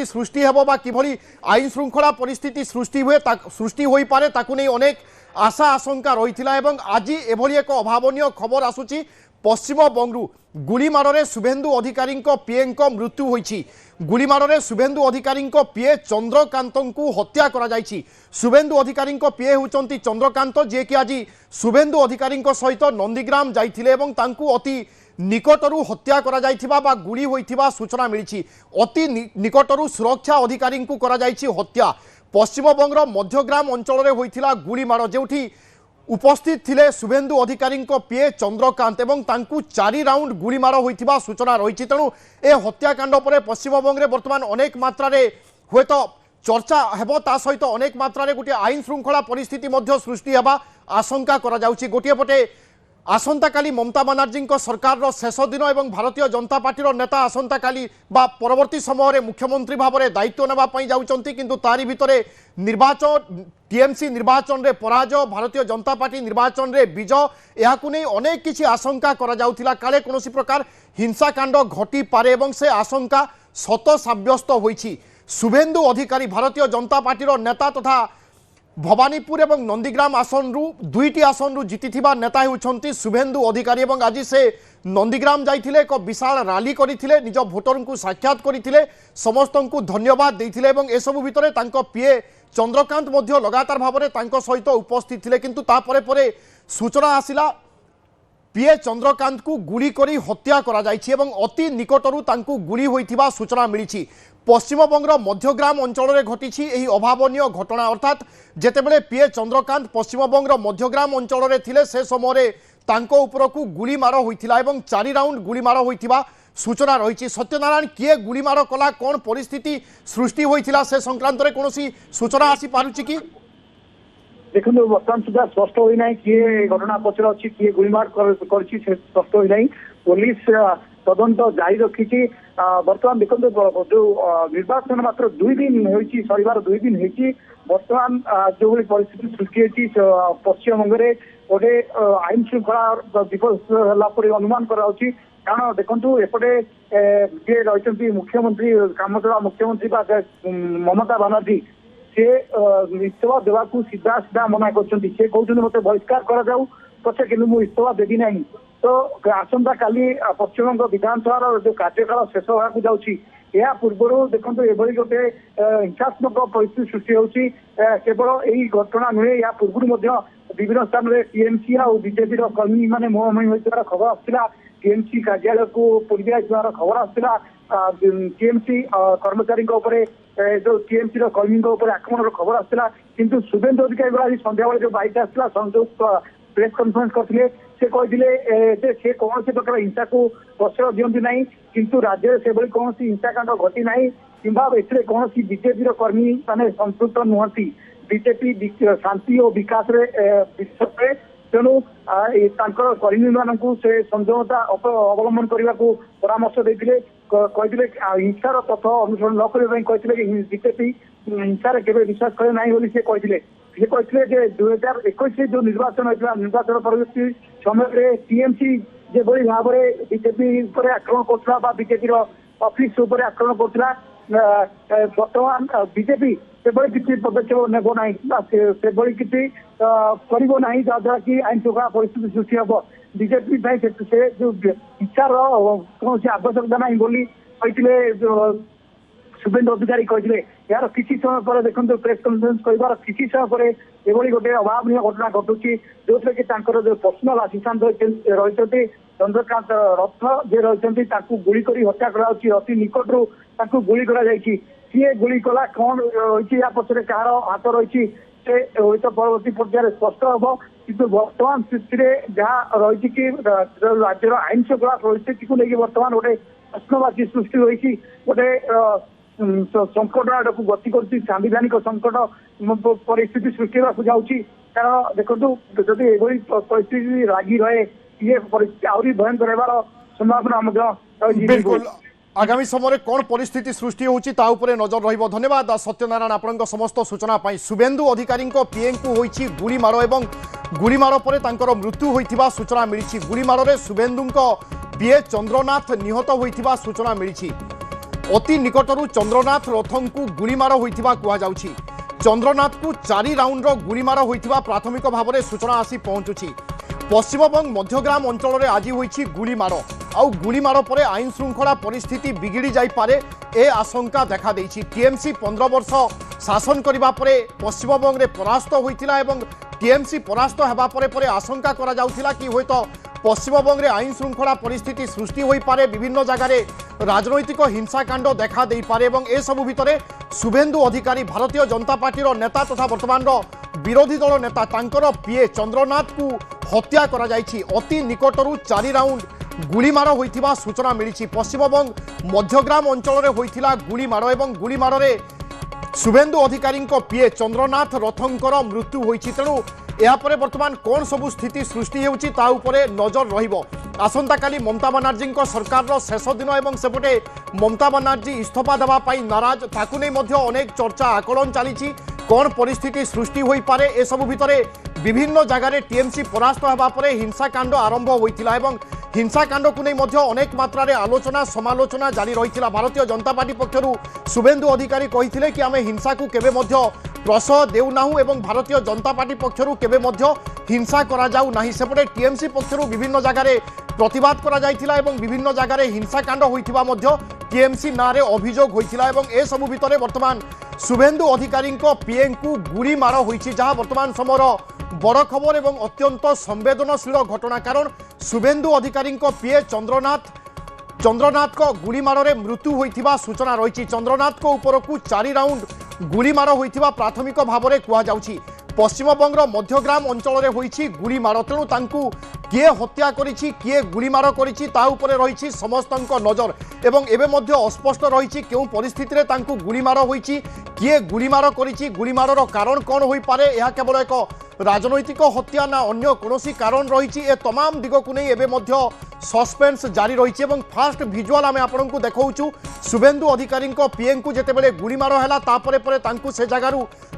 परिस्थिति सृष्टि हेबो बा किभली आईन श्रृंखला परिस्थिति सृष्टि होई पारे ताकु नै अनेक आशा आशंका रहिथिला एवं आज एभली एक अभावनीय खबर आसुची पश्चिमबंगरू गुलीमाड़े शुभेन्दु अधिकारी पीए मृत्यु होईछि। गुलीमाड़े शुभेन्दु अधिकारी पीए चंद्रकांत को हत्या करा जायछि। शुभेन्दु अधिकारी पीए होउचंती चंद्रकांत जे कि आज शुभेन्दु अधिकारी सहित नंदीग्राम जाइथिले एवं तांकु अति निकटरू हत्या करा जायथिबा बा गुली होइथिबा सूचना मिलिछि। अति निकटरू सुरक्षा अधिकारी को करा जायछि हत्या। पश्चिमबंगर मध्यग्राम अंचल में होइथिला गुलीमाड़ जेउठी उपस्थित थिले शुभेन्दु अधिकारी पीए चंद्रकांत एवं तांकु 4 राउंड गुलीमाड़ होइथिबा सूचना रही। तेणु ए हत्याकांड पर पश्चिमबंग में बर्तमान अनेक मात्रा हुए तो चर्चा हेबो ता सहित अनेक मात्रा गोटे आईन श्रृंखला परिस्थिति मध्य सृष्टि हेबा आशंका करा जाउछि। गोटे पटे आसंता काली ममता बनर्जी सरकार शेष दिन एवं भारतीय जनता पार्टी नेता आसंता काली बा परवर्ती समय मुख्यमंत्री भाव में दायित्व नेबाई जाउछंती किंतु तारी भितरे निर्वाचन टीएमसी निर्वाचन रे पराजय भारतीय जनता पार्टी निर्वाचन रे विजय याकु नै अनेक किछि आशंका करा जाउथिला काले कोनोसी प्रकार हिंसाकांड घटी पारे एवं से आशंका सत साब्यस्त होईछि। शुभेन्दु अधिकारी भारतीय जनता पार्टी नेता तथा भवानीपुर एवं नंदीग्राम आसन रु 2टी आसन रु जीतिथिबा नेता होउछंती शुभेन्दु अधिकारी एवं आज से नंदीग्राम जाइथिले एक विशाल रैली करिथिले निज भोटर को साक्षात करिथिले समस्त को धन्यवाद देइथिले एवं एसबु भितरे तांको पीए चंद्रकांत मध्य लगातार भाव में तांको सहित उपस्थित थिले किंतु तापरे परे सूचना आसिला पीए चंद्रकांत को गुली करी हत्या करा जाइछि एवं अति निकटरू तांको गुली होइथिबा सूचना मिलिछि। पश्चिमबंग मध्यग्राम अंचल में घटी यही अभावनीय घटना अर्थात जेतेबेले पीए चंद्रकांत पश्चिमबंग मध्यग्राम अंचल में थिले से समय तांको उपरकू गुलीमाड़ होइथिला एवं 4 राउंड गुलीमाड़ होइथिबा सूचना रही। सत्यनारायण किए गुलीमाड़ कला कौन परिस्थिति सृष्टि होइथिला से संक्रांत में कौन सूचना आसी पारुछि कि देखो बर्तमान सुधा स्पष्ट होना किए घटना पचर अच्छी किए गुलीमाड़ करछि स्पष्ट होना पुलिस तदंत जारी रखी। बर्तमान देखो जो निर्वाचन मात्र 2 दिन होइछि सरिवार 2 दिन होइछि बर्तमान जो परिस्थिति सृष्टि होइछि पश्चिमबंग में गोटे आईन श्रृंखला विपद होला अनुमान कराउछि। कारण देखो एपटे जे रही मुख्यमंत्री कामचला मुख्यमंत्री ममता बनर्जी से इस्तफा देवा सीधा सीधा मना कर मत बहिष्कार करा पचे कि इस्तफा देवी ना तो आसंता काली पश्चिमबंग विधानसभा जो कार्यकाल शेष होगा जाऊँगी या पूर्व देखो एभली गोटे हिंसात्मक परिस्थिति सृष्टि होती केवल यही घटना नुहे या पूर्व विभिन्न स्थान में टीएमसी और बीजेपी कर्मी मैंने मुहांमुही होता खबर आसाला टीएमसी कार्यालय को पोड़ दिया खबर आसाला टीएमसी कर्मचारी जो टीएमसी कर्मी आक्रमण खबर आसाला किंतु शुभेन्दु अधिकारी आज संध्या जो बाइक आसाला संयुक्त प्रेस कॉन्फ्रेंस करते से कहते से कौन प्रकार हिंसा को प्रश्रय दिखती ना किंतु राज्य से कौन हिंसाकांड घटी ना कि कौन बीजेपी कर्मी माने संपृक्त नुहति बीजेपी शांति और विकास विषय तेणु कर्मी मान से संयमता अवलंबन करने को परामर्श देते कहते हिंसार पथ अनुसरण न करते बीजेपी हिंसार केवल विश्वास करे ना से कहते 2021 जो निर्वाचन होता निर्वाचन परवर्ती समय टीएमसी जो भाव में बीजेपी आक्रमण करा बीजेपी ऑफिस आक्रमण करा बर्तमान बीजेपी से किसी पदक्षेप नेब ना से किसी करना जहाद्वारा कि आईन श्रृंखला परिस्थिति सृष्टि हम बीजेपी से जो इच्छार कौन आवश्यकता ना बोली शुभेन्दु अधिकारी कहते यार किसी समय पर देखो प्रेस कॉन्फ्रेंस कर किसी समय पर एभली गोटे अभावनीय घटना घटुची जो कि जो पर्सनाल आसिस्टांट रही चंद्रकांत रथ जे रही गुली कर हत्या कराई अति निकटू गुली कराई सी गुली कला कौन रही या पचर कह हाथ रही से तो परवर्ती पर्यायर स्पष्ट हम किंतु वर्तमान स्थिति में जहाँ रही कि राज्यर आईन श्रृंखला परिस्थिति को लेकिन वर्तमान गोटे प्रश्नवाची सृष्टि रही गोटे संकट आड़ को गति कर सांविधानिक संकट परिस्थिति सृष्टि होगा जाऊँगी कारण देखो जदि एभली परिस्थिति लगी रहे ये परिस्थिति आहरी भयंकर होबार संभावना बिल्कुल आगामी समय कौन परिस्थिति सृष्टि होची ता उपरे नजर रहिबो। धन्यवाद सत्यनारायण आपनक समस्त सूचना पाई। शुभेन्दु अधिकारी पीए को होईची गुलीमाड़ एवं गुलीमाड़ पर तांकर मृत्यु होइथिबा सूचना मिलिछि। गुलीमाड़ रे शुभेन्दु पीए चंद्रनाथ निहत होइथिबा सूचना मिलिछि। অতি নিকটରୁ ଚନ୍ଦ୍ରନାଥ ରଥଙ୍କୁ ଗୁଳିମାର ହୋଇଥିବା କୁହାଯାଉଛି। ଚନ୍ଦ୍ରନାଥକୁ 4 ରାଉଣ୍ଡର ଗୁଳିମାର ହୋଇଥିବା ପ୍ରାଥମିକ ଭାବରେ ସୂଚନା ଆସି ପହଞ୍ଚୁଛି। ପଶ୍ଚିମବଙ୍ଗ ମଧ୍ୟଗ୍ରାମ ଅଞ୍ଚଳରେ ଆଜି ହୋଇଛି ଗୁଳିମାର। ଆଉ ଗୁଳିମାର ପରେ ଆଇନ ଶୃଙ୍ଖଳା ପରିସ୍ଥିତି ବିଗିଡ଼ି ଯାଇପାରେ ଏ ଆଶଙ୍କା ଦେଖାଦେଇଛି। ଟିଏମସି 15 ବର୍ଷ ଶାସନ କରିବା ପରେ ପଶ୍ଚିମବଙ୍ଗରେ ପରାସ୍ତ ହୋଇଥିଲା ଏବଂ ଟିଏମସି ପରାସ୍ତ ହେବା ପରେ ଆଶଙ୍କା କରାଯାଉଥିଲା କି ହୁଏତ পশ্চিমবঙ্গে আইন শৃঙ্খলা পরিস্থিতি সৃষ্টি হয়ে পড়ে, বিভিন্ন জায়গায় রাজনৈতিক হিংসাকাণ্ড দেখা দেইপারে এবং এসবু ভিতরে শুভেন্দু অধিকারী ভারতীয় জনতা পার্টির নেতা তথা বর্তমানর বিরোধী দল নেতা তাঁর পিএ চন্দ্রনাথকে হত্যা করা যাইছি। অতি নিকটরু 4 রাউন্ড গুলিমার হয়েছিবা সূচনা মিলিছি। পশ্চিমবঙ্গ মধ্যগ্রাম অঞ্চলের হয়েছিলা গুলিমার এবং গুলিমারে শুভেন্দু অধিকারী পিএ চন্দ্রনাথ রথঙ্কর মৃত্যু হয়েছে। তেণু এরপরে বর্তমান কোন সবু স্থিতি সৃষ্টি হচ্ছে তা উপরে নজর রহব। আসন্তাকালি মমতা বানার্জী সরকারর শেষ দিন এবং সেপটে মমতা বানার্জী ইস্তফা দেওয়া নারাজ, তাকে নিয়ে অনেক চর্চা আকলন চালিছি। কোন পরিস্থিতি সৃষ্টি হয়ে পড়ে এসবু ভিতরে বিভিন্ন জায়গায় টিএমসি পরাস্ত হওয়া পরে হিংসাকাণ্ড আরম্ভ হয়েছিল এবং হিংসাকাণ্ডকু নিয়ে অনেক মাত্রায় আলোচনা সমালোচনা জারি রয়েছিল। ভারতীয় জনতা পার্টি পক্ষর শুভেন্দু অধিকারী কহিলে কি আমি হিংসাকু কেবে প্রশ্রয় দেউ নাহু এবং ভারতীয় জনতা পার্টি পক্ষর কেবে হিংসা করা যাও না। সেপটে টিএমসি পক্ষর বিভিন্ন জায়গায় প্রতিবাদ করা যাইছিল এবং বিভিন্ন জায়গায় হিংসাকাণ্ড হইতিবা টিএমসি নাঁরে অভিযোগ হয়েছিল এবং এসবু ভিতরে বর্তমান শুভেন্দু অধিকারী পিএঙ্কু গুলি মার হয়েছে, যা বর্তমান সময়ের বড় খবর এবং অত্যন্ত সংবেদনশীল ঘটনা। কারণ শুভেন্দু অধিকারী পিএ চন্দ্রনাথ গুলিমারে মৃত্যু হয়েছে সূচনা রয়েছে। চন্দ্রনাথ উপরক 4 রাউন্ড গুলিমার হয়েছে প্রাথমিক ভাবে কুযাচ্ছে। পশ্চিমবঙ্গর মধ্যগ্রাম অঞ্চলের হয়েছে গুলিমার। তেণু তাঁকু কিয়ে হত্যা করেছি, কিয়ে গুলিমার করেছি তা উপরে রয়েছে সমস্ত নজর এবং এবে অস্পষ্ট রয়েছে কেউ পরিস্থিতিতে তাঁকু গুলিমার হয়েছি, কিয়ে গুলিমার করেছি, গুলিমারর কারণ কণ হয়ে পারে, এ কেবল এক রাজনৈতিক হত্যা না অন্য কোণী কারণ রয়েছে। এ তমাম দিগকু নেই এবে সসপেন্স জারি রয়েছে এবং ফার্স্ট ভিজুয়াল আমি আপনার দেখাউছু। শুভেন্দু অধিকারী পিএঙ্কু যেতবে গুলিমার হল তাপরে পরে তাঁকু সে জায়গার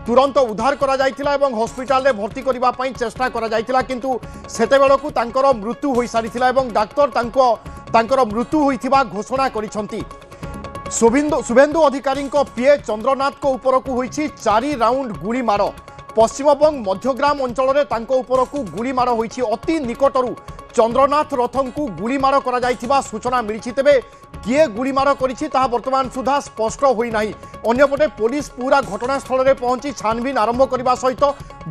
তুরন্ত উদ্ধার করা যাইতিলা এবং হসপিটালে ভর্তি করা চেষ্টা করা যাইতিলা, কিন্তু সেতেবেলকু তাঁকর মৃত্যু হয়ে সারিছিলা এবং ডাক্তার তাঁকর মৃত্যু হইতিবা ঘোষণা করিছন্তি। শুভেন্দু অধিকারী পিএ চন্দ্রনাথ উপরকু হয়েছে 4 রাউন্ড গুলিমার। পশ্চিমবঙ্গ মধ্যগ্রাম অঞ্চলের তাঁক উপরকু গুলিমার হয়েছে। অতি নিকটরু চন্দ্রনাথ রথঙ্কু গুলিমার করা যাইতিবা সূচনা মিলিছি। তেবে কিয়ে গুলিমার করেছি তাহা বর্তমান সুদ্ধা স্পষ্ট হই নাই। অন্যপটে পুলিশ পুরা ঘটনাস্থলের পৌঁছি ছানবিন আরম্ভ করা সহিত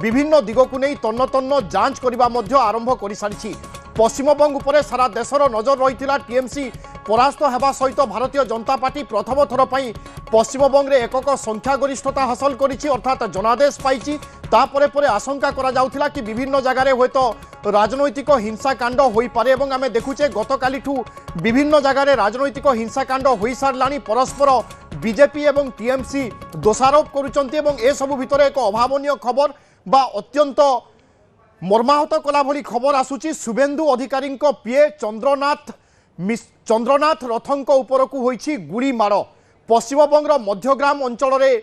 বিভিন্ন দিগকু নেই তন্ন তন্ন যাঞ্চ করা আরম্ভ করে সারিছি। পশ্চিমবঙ্গ উপরে সারা দেশর নজর রয়েছিল। টিএমসি পরাস্ত হওয়া সহিত ভারতীয় জনতা পার্টি প্রথম থর পশ্চিমবঙ্গে একক সংখ্যাগরিষ্ঠতা হাসল করেছি, অর্থাৎ জনাদেশ পাইছি। তাপরে পরে আশঙ্কা করা যাউথিলা কি বিভিন্ন জায়গায় হয়তো রাজনৈতিক হিংসাকাণ্ড হয়ে পারে এবং আমি দেখুছে গতকালিঠু বিভিন্ন জায়গায় রাজনৈতিক হিংসাকাণ্ড হয়ে সারলানি। পরস্পর বিজেপি এবং টিএমসি দোষারোপ করুচন্তি এবং এসবু ভিতরে এক অভাবনীয় খবর বা অত্যন্ত মর্মাহত কলা ভଳି খবর আসুচি। শুভেন্দু অধিকারী পিএ চন্দ্রনাথ রথঙ্ক উপরকু হয়েছি গুলিমার। পশ্চিমবঙ্গর মধ্যগ্রাম অঞ্চলের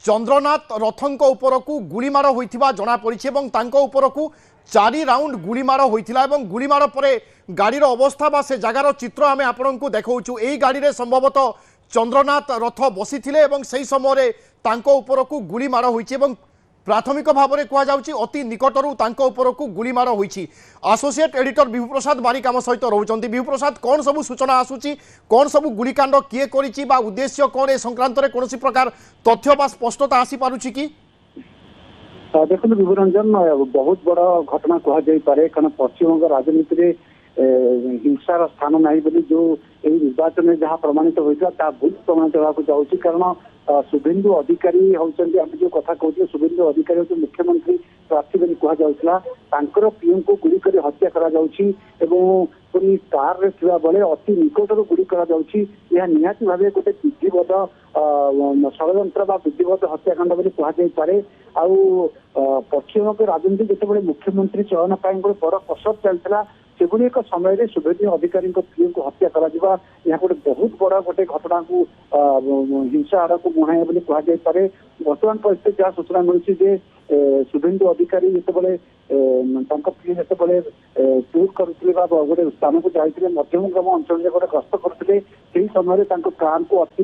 চন্দ্রনাথ রথঙ্ক উপরকু গুলিমার হয়েছে জনাপড়ি এবং তাঁক উপরকু 4 রাউন্ড গুলিমার হয়েছিল এবং গুলিমার পরে গাড়ির অবস্থা বা সে জায়গার চিত্র আমি আপনার দেখাউছু। এই গাড়িরে সম্ভবত চন্দ্রনাথ রথ বসিলে এবং সেই সময় তাঁক উপরকু গুলিমার হয়েছে এবং প্রাথমিক ভাবে কুযাচ্ছে অতি নিকটরু তাঁক উপরকু গুলিমার হয়েছি। আসোসিয়েট এডিটর বিভুপ্রসাদ বারিক আম সহিত রয়েছেন। বিভুপ্রসাদ, কোণ সবু সূচনা আসুচি, কোণ সবু গুলিকাণ্ড কিয়ে করেছি বা উদ্দেশ্য কোণ এ সংক্রান্তে কোণী প্রকার তথ্য বা স্পষ্টতা আসিপারুছি কি? দেখুন বিভুরঞ্জন, বহুত বড় ঘটনা কুযাইপরে কারণ পশ্চিমবঙ্গ রাজনীতি হিংসার স্থান নাই বলে যে এই নির্বাচনে যা প্রমাণিত হয়েছিল তা ভুল প্রমাণিত হওয়া যাচ্ছে। কারণ শুভেন্দু অধিকারী হচ্ছেন আমি যে কথা কହୁଥିଲେ শুভেন্দু অধিকারী হচ্ছে মুখ্যমন্ত্রী প্রার্থী বলে কুযাଉଥିଲା। তাঁকর পিএমକୁ গুলি করে হত্যা করা যাଉଛି এবং পুনি কার্রে থিবা বেলে অতি নিকটରୁ গুলি করা যাଉଛି। ଏହା নিহাতি ভাবে গোটে বিধিবদ্ধ ষড়যন্ত্র বা বিধিবদ্ধ হত্যাকাণ্ড বলে কুযাইপারে। ଆଉ পশ্চিমবঙ্গ রাজনীতি যেতবে মুখ্যমন্ত্রী চয়ন ପାଇଁ ଗୋଟେ বড় কসরত চাଲିଥିଲା, সেগুলি এক সময় শুভেন্দু অধিকারী পিএমକୁ হত্যা করা গোটে বহুত বড় গোটে ঘটনাকে হিংসা আড়কু মুহাইব বলে কুযাইপারে। বর্তমান পরিস্থিতি যা সূচনা মিলছে যে শুভেন্দু অধিকারী যেতবে তাঁক পিএ যেতবে ট্যুর করুଥିଲେ বা গোটে স্থানକୁ ଯାଇଥିଲେ, ମଧ୍ୟମଗ୍ରାମ ଅଞ୍ଚଳରେ ଗୋଟେ ଗସ୍ତ କରୁଥିଲେ, সেই ସମୟରେ ତାଙ୍କ କାରକୁ ଅତି